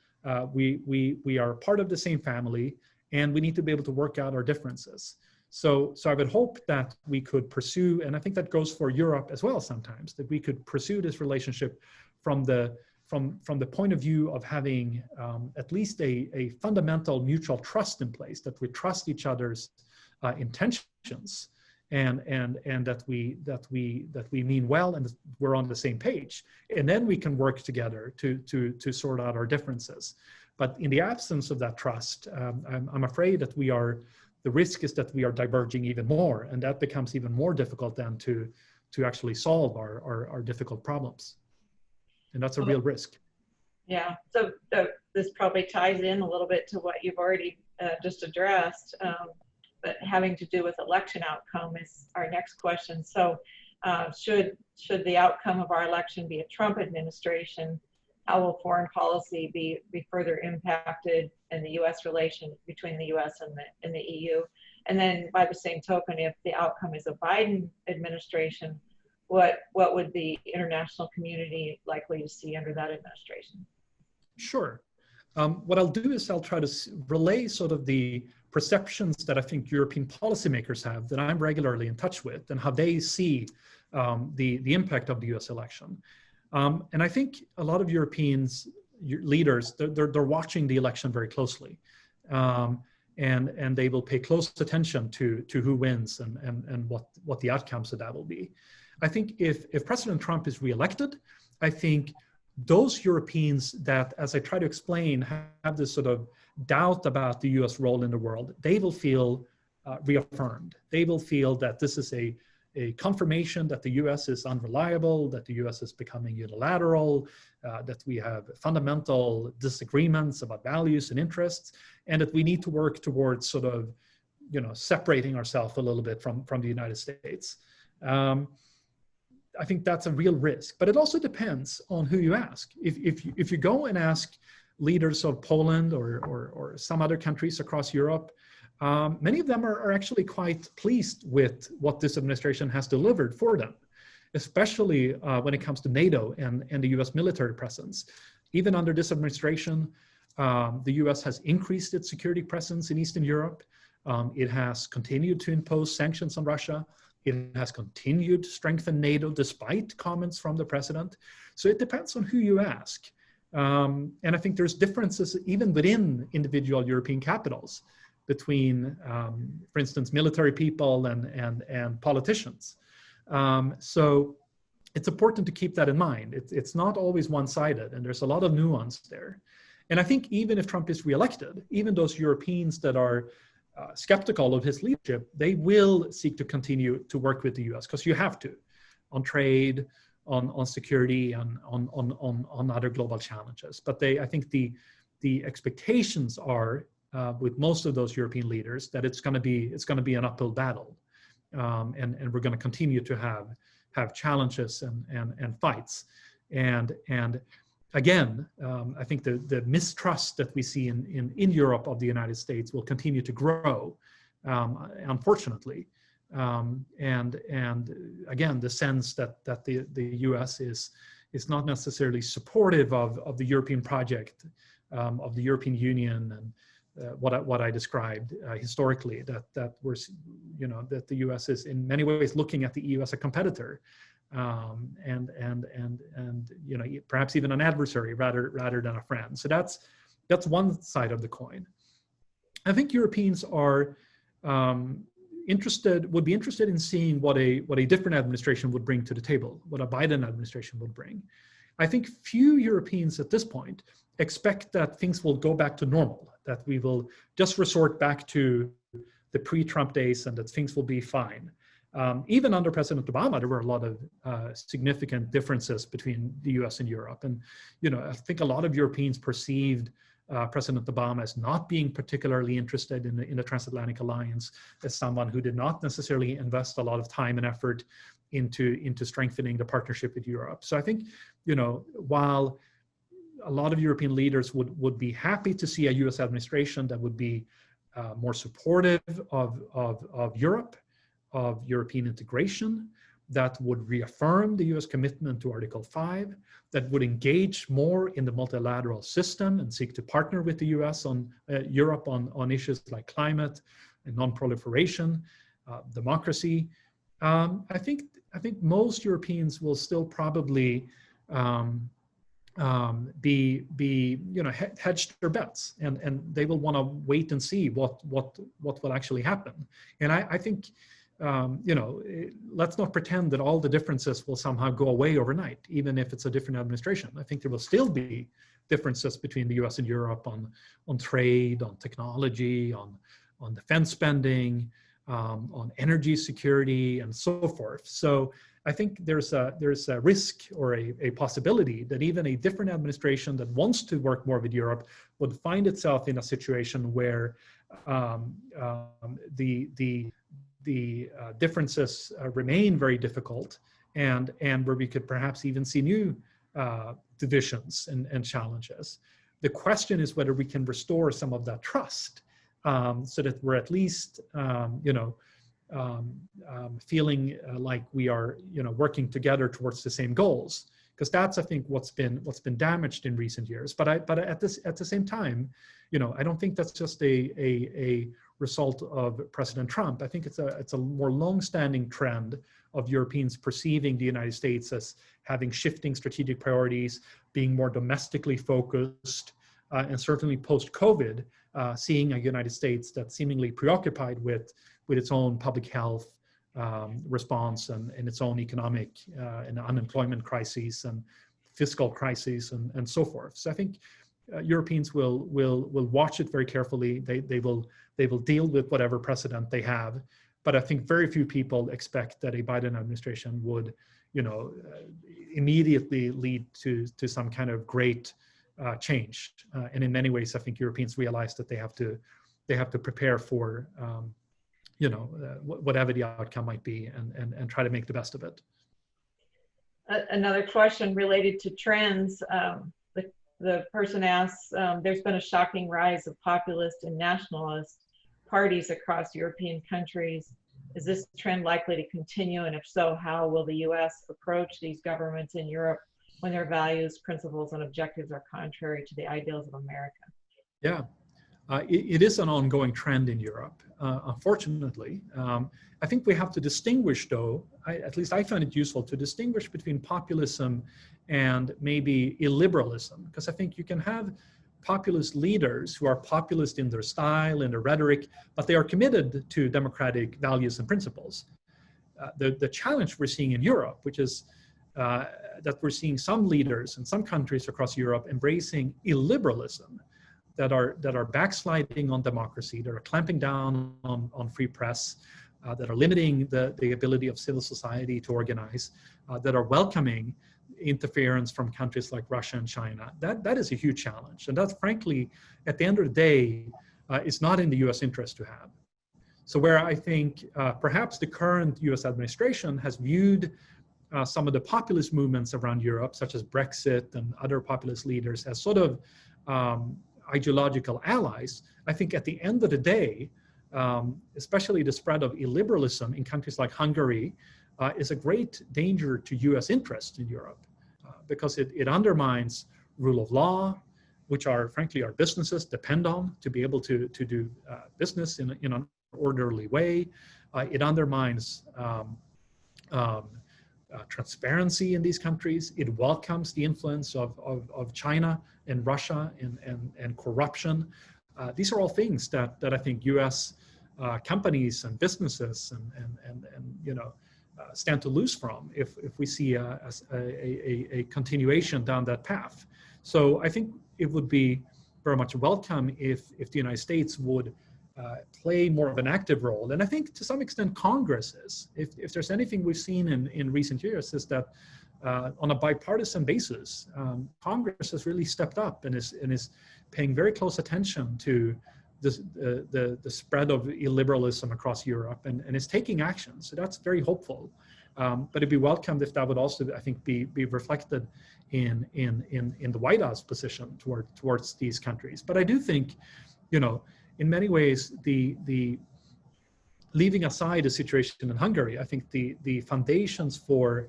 We are part of the same family, and we need to be able to work out our differences. So I would hope that we could pursue, and I think that goes for Europe as well sometimes, that we could pursue this relationship from the point of view of having at least a fundamental mutual trust in place, that we trust each other's intentions, and that we mean well, and we're on the same page, and then we can work together to sort out our differences. But in the absence of that trust, I'm afraid that the risk is that we are diverging even more, and that becomes even more difficult then to actually solve our difficult problems. And that's a real risk. Yeah, so this probably ties in a little bit to what you've already just addressed, but having to do with election outcome is our next question. So should the outcome of our election be a Trump administration, how will foreign policy be further impacted in the U.S. relation between the U.S. and the EU? And then by the same token, if the outcome is a Biden administration, what would the international community likely to see under that administration? Sure. What I'll do is I'll try to relay sort of the perceptions that I think European policymakers have that I'm regularly in touch with, and how they see the impact of the US election. And I think a lot of Europeans leaders, they're watching the election very closely. And they will pay close attention to who wins and what the outcomes of that will be. I think if President Trump is reelected, I think those Europeans that, as I try to explain, have this sort of doubt about the US role in the world, they will feel reaffirmed. They will feel that this is a confirmation that the US is unreliable, that the US is becoming unilateral, that we have fundamental disagreements about values and interests, and that we need to work towards sort of, separating ourselves a little bit from the United States. I think that's a real risk, but it also depends on who you ask. If you go and ask leaders of Poland or some other countries across Europe, many of them are actually quite pleased with what this administration has delivered for them, especially when it comes to NATO and the US military presence. Even under this administration, the US has increased its security presence in Eastern Europe. It has continued to impose sanctions on Russia. It has continued to strengthen NATO despite comments from the president. So it depends on who you ask. And I think there's differences even within individual European capitals between, for instance, military people and politicians. So it's important to keep that in mind. It's not always one-sided, and there's a lot of nuance there. And I think even if Trump is reelected, even those Europeans that are skeptical of his leadership, they will seek to continue to work with the US, because you have to, on trade, on security, on other global challenges. But I think the expectations are with most of those European leaders that it's going to be an uphill battle, and we're going to continue to have challenges and fights. And again, I think the mistrust that we see in Europe of the United States will continue to grow, unfortunately. And again, the sense that the US is not necessarily supportive of the European project, of the European Union, and what I described historically, that we're, that the US is in many ways looking at the EU as a competitor. And perhaps even an adversary rather than a friend. So That's one side of the coin. I think Europeans are would be interested in seeing what a different administration would bring to the table, what a Biden administration would bring. I think few Europeans at this point expect that things will go back to normal, that we will just resort back to the pre-Trump days and that things will be fine. Even under President Obama, there were a lot of significant differences between the US and Europe. And, I think a lot of Europeans perceived President Obama as not being particularly interested in the Transatlantic Alliance, as someone who did not necessarily invest a lot of time and effort into strengthening the partnership with Europe. So I think, while a lot of European leaders would be happy to see a US administration that would be more supportive of Europe, of European integration, that would reaffirm the US commitment to Article 5, that would engage more in the multilateral system and seek to partner with the US on Europe on issues like climate and non-proliferation, democracy. I think most Europeans will still probably hedge their bets, and they will want to wait and see what will actually happen. And I think let's not pretend that all the differences will somehow go away overnight, even if it's a different administration. I think there will still be differences between the US and Europe on trade, on technology, on defense spending, on energy security, and so forth. So I think there's a risk or a possibility that even a different administration that wants to work more with Europe would find itself in a situation where the differences remain very difficult, and where we could perhaps even see new divisions and challenges. The question is whether we can restore some of that trust, so that we're at least feeling like we are working together towards the same goals, because that's, I think, what's been damaged in recent years. But at the same time, I don't think that's just a result of President Trump. I think it's a more long-standing trend of Europeans perceiving the United States as having shifting strategic priorities, being more domestically focused, and certainly post-COVID, seeing a United States that's seemingly preoccupied with its own public health response and its own economic and unemployment crises and fiscal crises and so forth. So I think Europeans will watch it very carefully. They will deal with whatever precedent they have. But I think very few people expect that a Biden administration would, immediately lead to some kind of great change. And in many ways, I think Europeans realize that they have to prepare for, whatever the outcome might be, and try to make the best of it. Another question related to trends. The person asks, there's been a shocking rise of populist and nationalist parties across European countries. Is this trend likely to continue? And if so, how will the US approach these governments in Europe when their values, principles, and objectives are contrary to the ideals of America? Yeah, it is an ongoing trend in Europe, unfortunately. I think we have to distinguish, though, at least I find it useful to distinguish between populism and maybe illiberalism, because I think you can have populist leaders who are populist in their style, in their rhetoric, but they are committed to democratic values and principles. The challenge we're seeing in Europe, which is that we're seeing some leaders in some countries across Europe embracing illiberalism, that are backsliding on democracy, that are clamping down on free press, that are limiting the ability of civil society to organize, that are welcoming interference from countries like Russia and China. That is a huge challenge. And that's, frankly, at the end of the day, is not in the US interest to have. So where I think perhaps the current US administration has viewed some of the populist movements around Europe, such as Brexit and other populist leaders, as sort of ideological allies, I think at the end of the day, especially the spread of illiberalism in countries like Hungary is a great danger to US interests in Europe, because it undermines rule of law, which are, frankly, our businesses depend on to be able to do business in an orderly way. It undermines transparency in these countries. It welcomes the influence of China and Russia and corruption. These are all things that I think U.S. Companies and businesses and stand to lose from if we see a continuation down that path. So I think it would be very much welcome if the United States would play more of an active role. And I think to some extent Congress is. If there's anything we've seen in recent years is that on a bipartisan basis, Congress has really stepped up and is paying very close attention to the spread of illiberalism across Europe and is taking action. So that's very hopeful. But it'd be welcomed if that would also, I think, be reflected in the White House position towards these countries. But I do think, in many ways, the leaving aside the situation in Hungary, I think the foundations for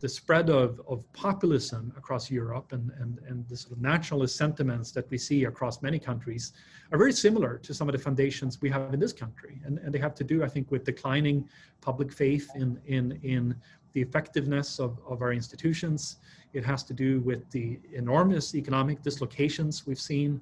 the spread of populism across Europe and the sort of nationalist sentiments that we see across many countries are very similar to some of the foundations we have in this country. And they have to do, I think, with declining public faith in the effectiveness of our institutions. It has to do with the enormous economic dislocations we've seen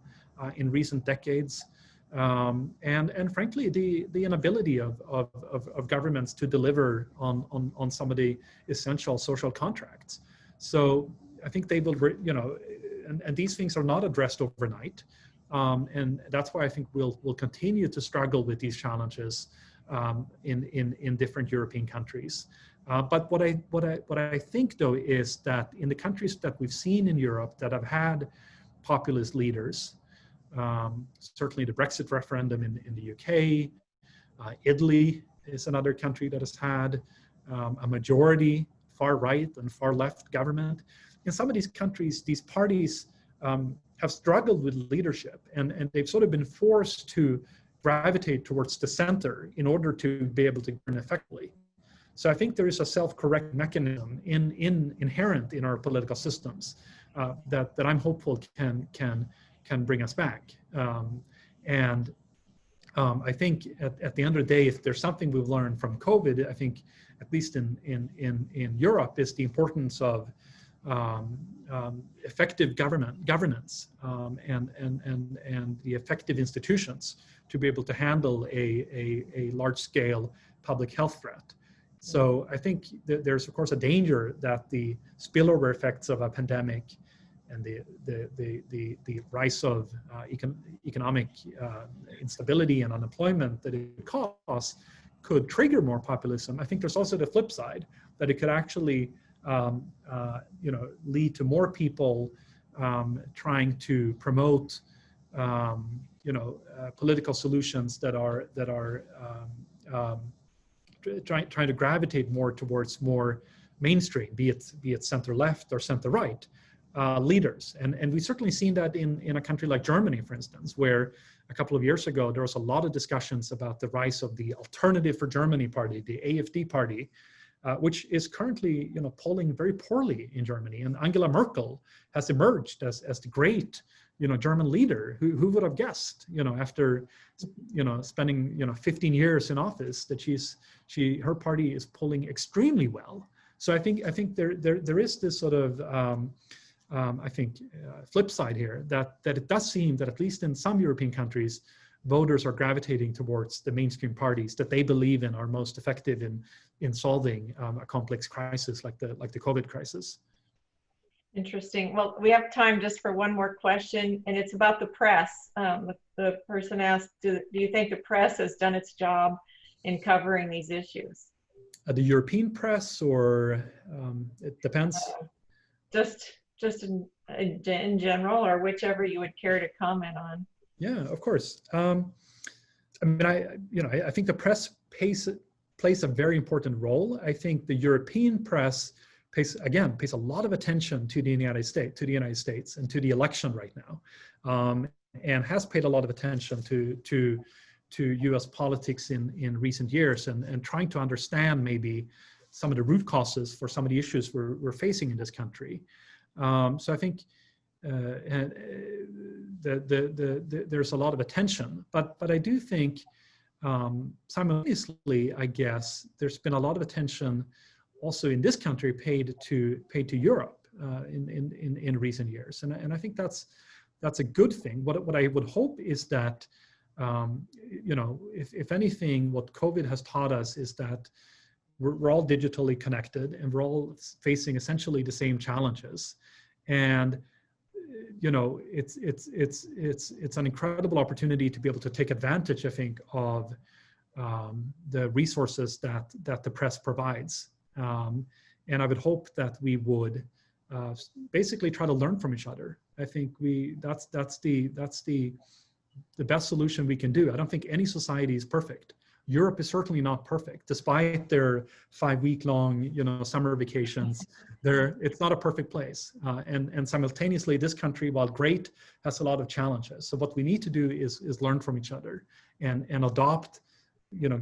in recent decades. And frankly, the inability of governments to deliver on some of the essential social contracts. So I think they will, and these things are not addressed overnight. And that's why I think we'll continue to struggle with these challenges in different European countries. But what I think though is that in the countries that we've seen in Europe that have had populist leaders, certainly the Brexit referendum in the UK, Italy is another country that has had a majority far right and far left government. In some of these countries, these parties have struggled with leadership and they've sort of been forced to gravitate towards the center in order to be able to govern effectively. So I think there is a self-correct mechanism inherent in our political systems that I'm hopeful can bring us back. I think at the end of the day, if there's something we've learned from COVID, I think at least in Europe, is the importance of effective governance and the effective institutions to be able to handle a large-scale public health threat. So I think there's of course a danger that the spillover effects of a pandemic and the rise of economic instability and unemployment that it causes could trigger more populism. I think there's also the flip side, that it could actually lead to more people trying to promote political solutions that are trying to gravitate more towards more mainstream, be it center left or center right. Leaders. And we've certainly seen that in a country like Germany, for instance, where a couple of years ago, there was a lot of discussions about the rise of the Alternative for Germany party, the AfD party, which is currently polling very poorly in Germany. And Angela Merkel has emerged as the great German leader. Who would have guessed, after spending 15 years in office, that her party is polling extremely well. So I think there is this sort of flip side here, that it does seem that at least in some European countries, voters are gravitating towards the mainstream parties that they believe in are most effective in solving a complex crisis like the COVID crisis. Interesting. Well, we have time just for one more question, and it's about the press. The person asked, do you think the press has done its job in covering these issues? The European press, or it depends? Just in general, or whichever you would care to comment on. Yeah, of course. I think the press plays a very important role. I think the European press pays a lot of attention to the United States and to the election right now, and has paid a lot of attention to U.S. politics in recent years, and trying to understand maybe some of the root causes for some of the issues we're facing in this country. So I think there's a lot of attention, but I do think simultaneously, I guess, there's been a lot of attention also in this country paid to Europe in recent years, and I think that's a good thing. What I would hope is that if anything, what COVID has taught us is that we're all digitally connected and we're all facing essentially the same challenges, and it's an incredible opportunity to be able to take advantage, I think, of the resources that the press provides, and I would hope that we would basically try to learn from each other. I think that's the best solution we can do. I don't think any society is perfect. Europe is certainly not perfect, despite their 5-week-long, summer vacations. It's not a perfect place, and simultaneously, this country, while great, has a lot of challenges. So what we need to do is learn from each other and adopt,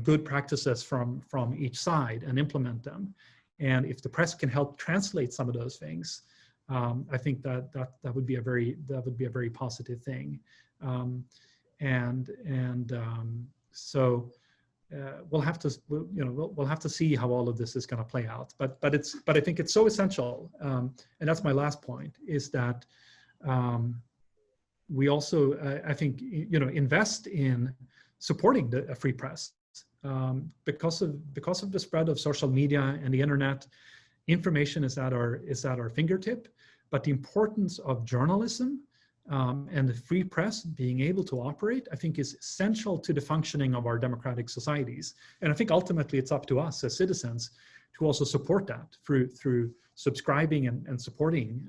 good practices from each side and implement them. And if the press can help translate some of those things, I think that would be a very positive thing. So we'll have to see how all of this is going to play out. But I think it's so essential, and that's my last point, is that we also I think invest in supporting a free press, because of the spread of social media and the internet. Information is at our fingertip, but the importance of journalism and the free press being able to operate, I think, is essential to the functioning of our democratic societies. And I think ultimately it's up to us as citizens to also support that through subscribing and supporting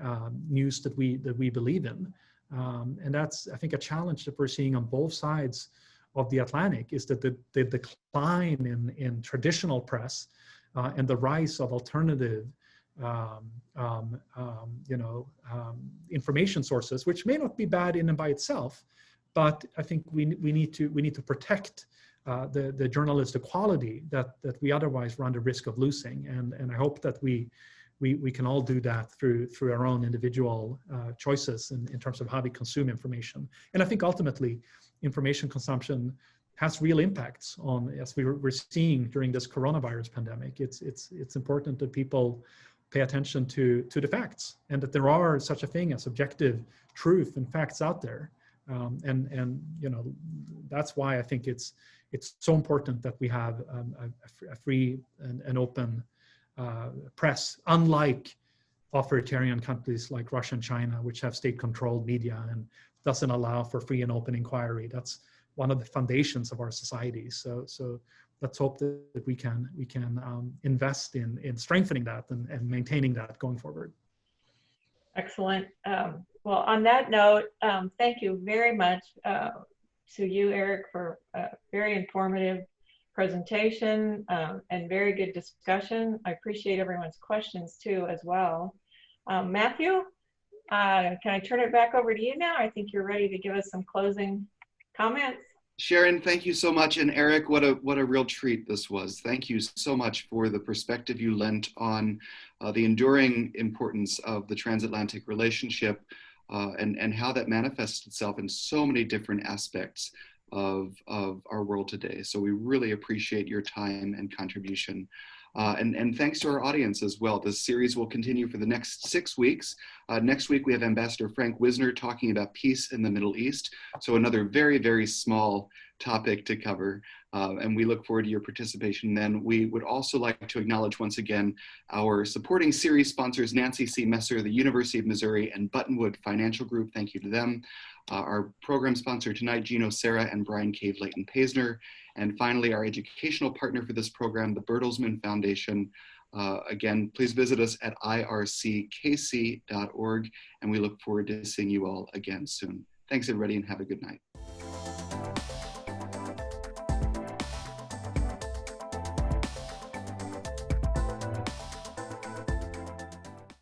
news that we believe in. And that's, I think, a challenge that we're seeing on both sides of the Atlantic, is that the decline in traditional press and the rise of alternative information sources, which may not be bad in and by itself, but I think we need to protect the journalistic quality that we otherwise run the risk of losing, and I hope that we can all do that through our own individual choices in terms of how we consume information. And I think ultimately information consumption has real impacts on, as we're seeing during this coronavirus pandemic. It's important that people pay attention to the facts, and that there are such a thing as objective truth and facts out there. And that's why I think it's so important that we have a free and open press, unlike authoritarian countries like Russia and China, which have state-controlled media and doesn't allow for free and open inquiry. That's one of the foundations of our society. So let's hope that we can invest in strengthening that and maintaining that going forward. Excellent. Well, on that note, thank you very much to you, Erik, for a very informative presentation and very good discussion. I appreciate everyone's questions too, as well. Matthew, can I turn it back over to you now? I think you're ready to give us some closing comments. Sharon, thank you so much. And Erik, what a real treat this was. Thank you so much for the perspective you lent on the enduring importance of the transatlantic relationship and how that manifests itself in so many different aspects of our world today. So we really appreciate your time and contribution. And thanks to our audience as well. This series will continue for the next 6 weeks. Next week, we have Ambassador Frank Wisner talking about peace in the Middle East. So another very, very small topic to cover. And we look forward to your participation then. We would also like to acknowledge once again our supporting series sponsors, Nancy C. Messer, the University of Missouri, and Buttonwood Financial Group. Thank you to them. Our program sponsor tonight, Gino Serra and Brian Cave Leighton Paisner. And finally, our educational partner for this program, the Bertelsmann Foundation. Again, please visit us at irckc.org, and we look forward to seeing you all again soon. Thanks, everybody, and have a good night.